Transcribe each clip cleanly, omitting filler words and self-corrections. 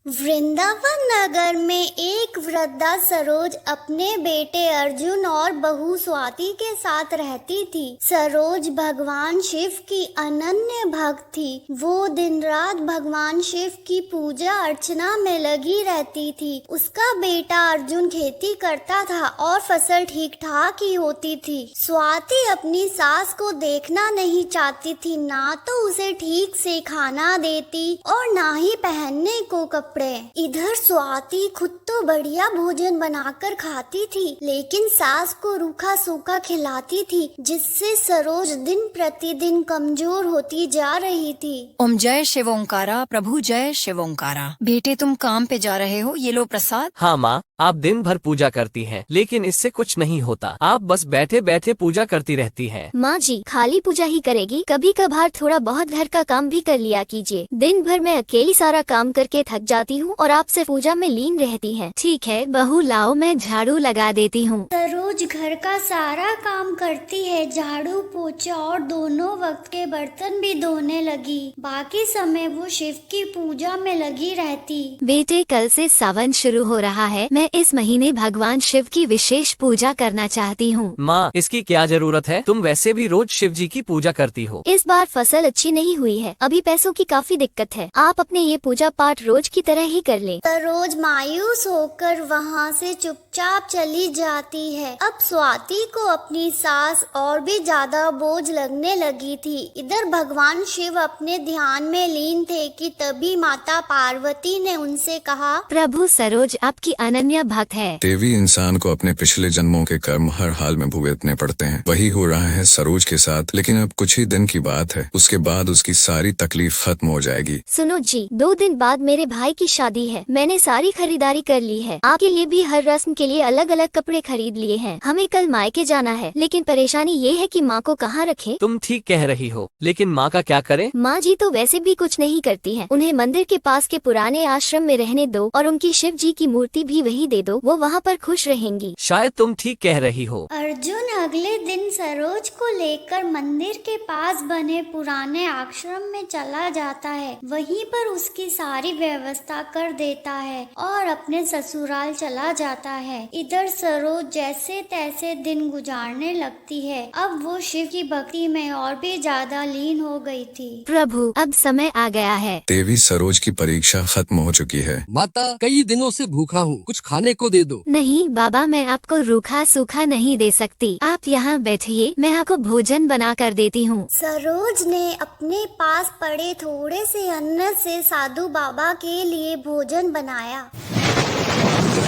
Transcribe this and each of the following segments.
वृंदावन नगर में एक वृद्धा सरोज अपने बेटे अर्जुन और बहू स्वाति के साथ रहती थी। सरोज भगवान शिव की अनन्य भक्त थी। वो दिन रात भगवान शिव की पूजा अर्चना में लगी रहती थी। उसका बेटा अर्जुन खेती करता था और फसल ठीक ठाक ही होती थी। स्वाति अपनी सास को देखना नहीं चाहती थी, ना तो उसे ठीक से खाना देती और ना ही पहनने को कपड़े। इधर स्वाति खुद तो बढ़िया भोजन बनाकर खाती थी, लेकिन सास को रूखा सूखा खिलाती थी, जिससे सरोज दिन प्रतिदिन कमजोर होती जा रही थी। ओम जय शिव ओंकारा, प्रभु जय शिव ओंकारा। बेटे तुम काम पे जा रहे हो, ये लो प्रसाद। हाँ माँ, आप दिन भर पूजा करती हैं, लेकिन इससे कुछ नहीं होता। आप बस बैठे बैठे पूजा करती रहती हैं। माँ जी, खाली पूजा ही करेगी, कभी कभार थोड़ा बहुत घर का काम भी कर लिया कीजिए। दिन भर मैं अकेली सारा काम करके थक जाती हूँ और आप सिर्फ पूजा में लीन रहती हैं। ठीक है बहू, लाओ मैं झाड़ू लगा देती हूँ। सरोज घर का सारा काम करती है, झाड़ू पोछा और दोनों वक्त के बर्तन भी धोने लगी। बाकी समय वो शिव की पूजा में लगी रहती। बेटे, कल से सावन शुरू हो रहा है। मैं इस महीने भगवान शिव की विशेष पूजा करना चाहती हूँ। माँ, इसकी क्या जरूरत है? तुम वैसे भी रोज शिव जी की पूजा करती हो। इस बार फसल अच्छी नहीं हुई है, अभी पैसों की काफी दिक्कत है। आप अपने ये पूजा पाठ रोज की तरह ही कर लें। सरोज मायूस होकर वहाँ से चुपचाप चली जाती है। अब स्वाति को अपनी सास और भी ज्यादा बोझ लगने लगी थी। इधर भगवान शिव अपने ध्यान में लीन थे कि तभी माता पार्वती ने उनसे कहा, प्रभु सरोज आपकी अनन्य भक्त है। देवी इंसान को अपने पिछले जन्मों के कर्म हर हाल में भुगतने पड़ते हैं। वही हो रहा है सरोज के साथ। लेकिन अब कुछ ही दिन की बात है, उसके बाद उसकी सारी तकलीफ खत्म हो जाएगी। सुनो जी, 2 दिन बाद मेरे भाई की शादी है। मैंने सारी खरीदारी कर ली है। आपके लिए भी हर रस्म के लिए अलग अलग कपड़े खरीद लिए हैं। हमें कल मायके जाना है, लेकिन परेशानी ये है कि माँ को कहाँ रखें। तुम ठीक कह रही हो, लेकिन माँ का क्या करें? माँ जी तो वैसे भी कुछ नहीं करती हैं। उन्हें मंदिर के पास के पुराने आश्रम में रहने दो और उनकी शिव जी की मूर्ति भी वही दे दो, वो वहाँ पर खुश रहेंगी। शायद तुम ठीक कह रही हो। अर्जुन अगले दिन सरोज को लेकर मंदिर के पास बने पुराने आश्रम में चला जाता है। वहीं पर उसकी सारी व्यवस्था कर देता है और अपने ससुराल चला जाता है। इधर सरोज जैसे तैसे दिन गुजारने लगती है। अब वो शिव की भक्ति में और भी ज्यादा लीन हो गई थी। प्रभु, अब समय आ गया है। देवी सरोज की परीक्षा खत्म हो चुकी है। माता, कई दिनों से भूखा हूँ, कुछ खाने को दे दो। नहीं बाबा, मैं आपको रूखा सूखा नहीं दे सकती। आप यहाँ बैठिए, मैं आपको भोजन बना कर देती हूँ। सरोज ने अपने पास पड़े थोड़े से अन्न से साधु बाबा के लिए भोजन बनाया।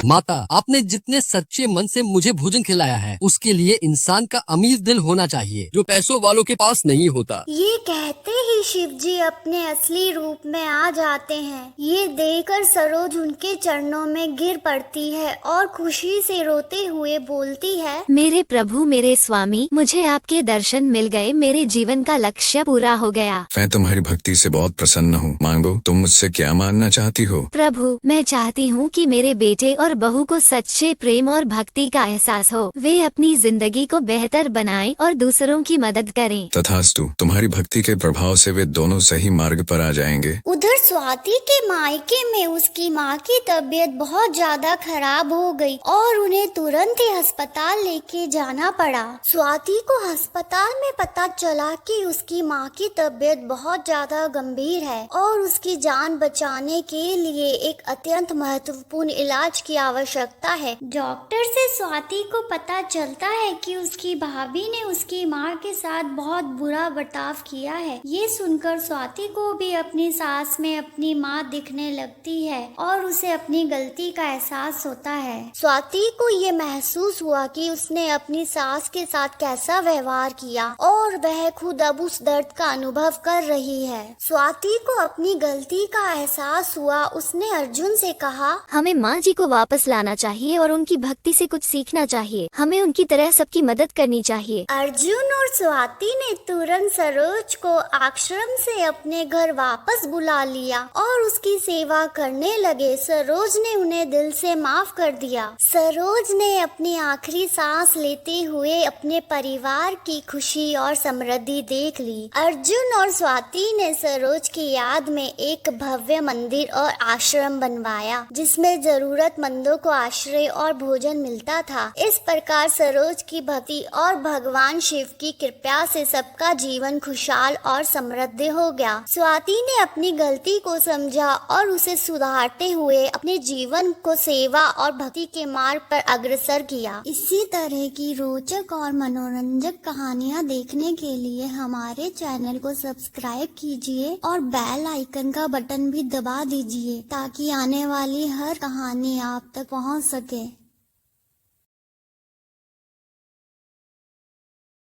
माता, आपने जितने सच्चे मन से मुझे भोजन खिलाया है, उसके लिए इंसान का अमीर दिल होना चाहिए, जो पैसों वालों के पास नहीं होता। ये कहते ही शिव जी अपने असली रूप में आ जाते हैं। ये देखकर सरोज उनके चरणों में गिर पड़ती है और खुशी से रोते हुए बोलती है, मेरे प्रभु, मेरे स्वामी, मुझे आपके दर्शन मिल गए। मेरे जीवन का लक्ष्य पूरा हो गया। मैं तुम्हारी भक्ति से बहुत प्रसन्न हूँ। मांगो, तुम मुझसे क्या मांगना चाहती हो? प्रभु, मैं चाहती हूँ कि मेरे बेटे और बहू को सच्चे प्रेम और भक्ति का एहसास हो। वे अपनी जिंदगी को बेहतर बनाएं और दूसरों की मदद करें। तथास्तु, तुम्हारी भक्ति के प्रभाव से वे दोनों सही मार्ग पर आ जाएंगे। उधर स्वाति के मायके में उसकी माँ की तबीयत बहुत ज्यादा खराब हो गई और उन्हें तुरंत ही अस्पताल लेके जाना पड़ा। स्वाति को अस्पताल में पता चला कि उसकी माँ की तबीयत बहुत ज्यादा गंभीर है और उसकी जान बचाने के लिए एक अत्यंत महत्वपूर्ण इलाज की आवश्यकता है। डॉक्टर से स्वाति को पता चलता है कि उसकी भाभी ने उसकी माँ के साथ बहुत बुरा बर्ताव किया है। ये सुनकर स्वाति को भी अपनी सास में अपनी माँ दिखने लगती है और उसे अपनी गलती का एहसास होता है। स्वाति को ये महसूस हुआ कि उसने अपनी सास के साथ कैसा व्यवहार किया और वह खुद अब उस दर्द का अनुभव कर रही है। स्वाति को अपनी गलती का एहसास हुआ। उसने अर्जुन से कहा, हमें माँ जी को वापस लाना चाहिए और उनकी भक्ति से कुछ सीखना चाहिए। हमें उनकी तरह सबकी मदद करनी चाहिए। अर्जुन और स्वाति ने तुरंत सरोज को आश्रम से अपने घर वापस बुला लिया और उसकी सेवा करने लगे। सरोज ने उन्हें दिल से माफ कर दिया। सरोज ने अपनी आखिरी सांस लेते हुए हुए अपने परिवार की खुशी और समृद्धि देख ली। अर्जुन और स्वाति ने सरोज की याद में एक भव्य मंदिर और आश्रम बनवाया, जिसमें जरूरतमंदों को आश्रय और भोजन मिलता था। इस प्रकार सरोज की भक्ति और भगवान शिव की कृपा से सबका जीवन खुशहाल और समृद्ध हो गया। स्वाति ने अपनी गलती को समझा और उसे सुधारते हुए अपने जीवन को सेवा और भक्ति के मार्ग पर अग्रसर किया। इसी तरह की रोचक और मनोरंजक कहानियाँ देखने के लिए हमारे चैनल को सब्सक्राइब कीजिए और बेल आइकन का बटन भी दबा दीजिए ताकि आने वाली हर कहानी आप तक पहुंच सके।